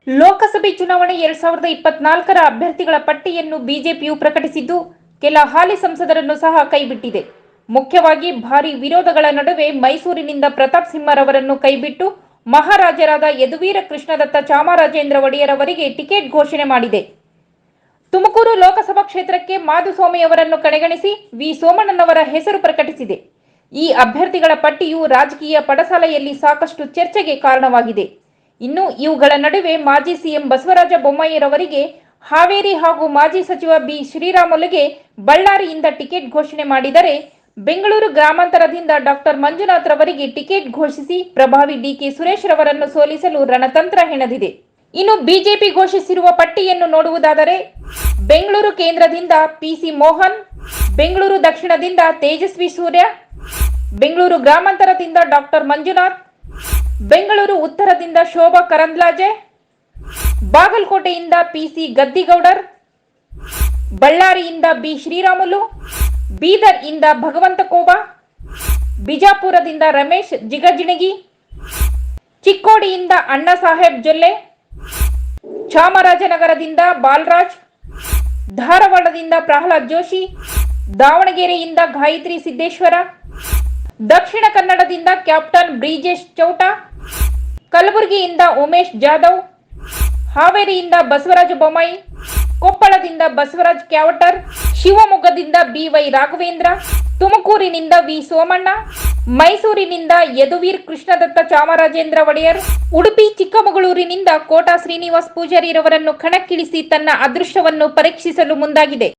ಲೋಕಸಭೆ ಚುನಾವಣೆ 2024ರ ಅಭ್ಯರ್ಥಿಗಳ ಪಟ್ಟಿಯನ್ನು ಬಿಜೆಪಿಯು ಪ್ರಕಟಿಸಿದ್ದು, ಕೆಲ ಹಾಲಿ ಸಂಸದರನ್ನು ಸಹ ಕೈಬಿಟ್ಟಿದೆ. ಮುಖ್ಯವಾಗಿ ಭಾರೀ ವಿರೋಧಗಳ ನಡುವೆ ಮೈಸೂರಿನಿಂದ ಪ್ರತಾಪ್ ಸಿಂಹರವರನ್ನು ಕೈಬಿಟ್ಟು ಮಹಾರಾಜರಾದ ಯದುವೀರ ಕೃಷ್ಣದತ್ತ ಚಾಮರಾಜೇಂದ್ರ ಒಡೆಯರ್ ಅವರಿಗೆ ಟಿಕೆಟ್ ಘೋಷಣೆ ಮಾಡಿದೆ. ತುಮಕೂರು ಲೋಕಸಭಾ ಕ್ಷೇತ್ರಕ್ಕೆ ಮಾಧುಸ್ವಾಮಿ ಅವರನ್ನು ಕಡೆಗಣಿಸಿ ವಿ ಸೋಮಣ್ಣನವರ ಹೆಸರು ಪ್ರಕಟಿಸಿದೆ. ಈ ಅಭ್ಯರ್ಥಿಗಳ ಪಟ್ಟಿಯು ರಾಜಕೀಯ ಪಡಸಾಲೆಯಲ್ಲಿ ಸಾಕಷ್ಟು ಚರ್ಚೆಗೆ ಕಾರಣವಾಗಿದೆ. ಇನ್ನು ಇವುಗಳ ನಡುವೆ ಮಾಜಿ ಸಿಎಂ ಬಸವರಾಜ ಬೊಮ್ಮಾಯಿರವರಿಗೆ ಹಾವೇರಿ ಹಾಗೂ ಮಾಜಿ ಸಚಿವ ಬಿ ಶ್ರೀರಾಮುಲುಗೆ ಬಳ್ಳಾರಿಯಿಂದ ಟಿಕೆಟ್ ಘೋಷಣೆ ಮಾಡಿದರೆ, ಬೆಂಗಳೂರು ಗ್ರಾಮಾಂತರದಿಂದ ಡಾಕ್ಟರ್ ಮಂಜುನಾಥ್ ರವರಿಗೆ ಟಿಕೆಟ್ ಘೋಷಿಸಿ ಪ್ರಭಾವಿ ಡಿಕೆ ಸುರೇಶ್ ರವರನ್ನು ಸೋಲಿಸಲು ರಣತಂತ್ರ ಹೆಣೆದಿದೆ. ಇನ್ನು ಬಿಜೆಪಿ ಘೋಷಿಸಿರುವ ಪಟ್ಟಿಯನ್ನು ನೋಡುವುದಾದರೆ, ಬೆಂಗಳೂರು ಕೇಂದ್ರದಿಂದ ಪಿಸಿ ಮೋಹನ್, ಬೆಂಗಳೂರು ದಕ್ಷಿಣದಿಂದ ತೇಜಸ್ವಿ ಸೂರ್ಯ, ಬೆಂಗಳೂರು ಗ್ರಾಮಾಂತರದಿಂದ ಡಾಕ್ಟರ್ ಮಂಜುನಾಥ್, ಬೆಂಗಳೂರು ಉತ್ತರದಿಂದ ಶೋಭಾ ಕರಂದ್ಲಾಜೆ, ಬಾಗಲಕೋಟೆಯಿಂದ ಪಿಸಿ ಗದ್ದಿಗೌಡರ್, ಬಳ್ಳಾರಿಯಿಂದ ಬಿ ಶ್ರೀರಾಮುಲು, ಬೀದರ್ ಇಂದ ಭಗವಂತ ಕೋಬಾ, ಬಿಜಾಪುರದಿಂದ ರಮೇಶ್ ಜಿಗಜಿಣಗಿ, ಚಿಕ್ಕೋಡಿಯಿಂದ ಅಣ್ಣಾ ಸಾಹೇಬ್ ಜೊಲ್ಲೆ, ಚಾಮರಾಜನಗರದಿಂದ ಬಾಲರಾಜ್, ಧಾರವಾಡದಿಂದ ಪ್ರಹ್ಲಾದ್ ಜೋಶಿ, ದಾವಣಗೆರೆಯಿಂದ ಗಾಯತ್ರಿ ಸಿದ್ದೇಶ್ವರ, ದಕ್ಷಿಣ ಕನ್ನಡದಿಂದ ಕ್ಯಾಪ್ಟನ್ ಬ್ರಿಜೇಶ್ ಚೌಟ, ಕಲಬುರಗಿಯಿಂದ ಉಮೇಶ್ ಜಾಧವ್, ಹಾವೇರಿಯಿಂದ ಬಸವರಾಜ ಬೊಮ್ಮಾಯಿ, ಕೊಪ್ಪಳದಿಂದ ಬಸವರಾಜ್ ಕ್ಯಾವಟರ್, ಶಿವಮೊಗ್ಗದಿಂದ ಬಿವೈ ರಾಘವೇಂದ್ರ, ತುಮಕೂರಿನಿಂದ ವಿ ಸೋಮಣ್ಣ, ಮೈಸೂರಿನಿಂದ ಯದುವೀರ್ ಕೃಷ್ಣದತ್ತ ಚಾಮರಾಜೇಂದ್ರ ಒಡೆಯರ್, ಉಡುಪಿ ಚಿಕ್ಕಮಗಳೂರಿನಿಂದ ಕೋಟಾ ಶ್ರೀನಿವಾಸ್ ಪೂಜಾರಿರವರನ್ನು ಕಣಕ್ಕಿಳಿಸಿ ತನ್ನ ಅದೃಷ್ಟವನ್ನು ಪರೀಕ್ಷಿಸಲು ಮುಂದಾಗಿದೆ.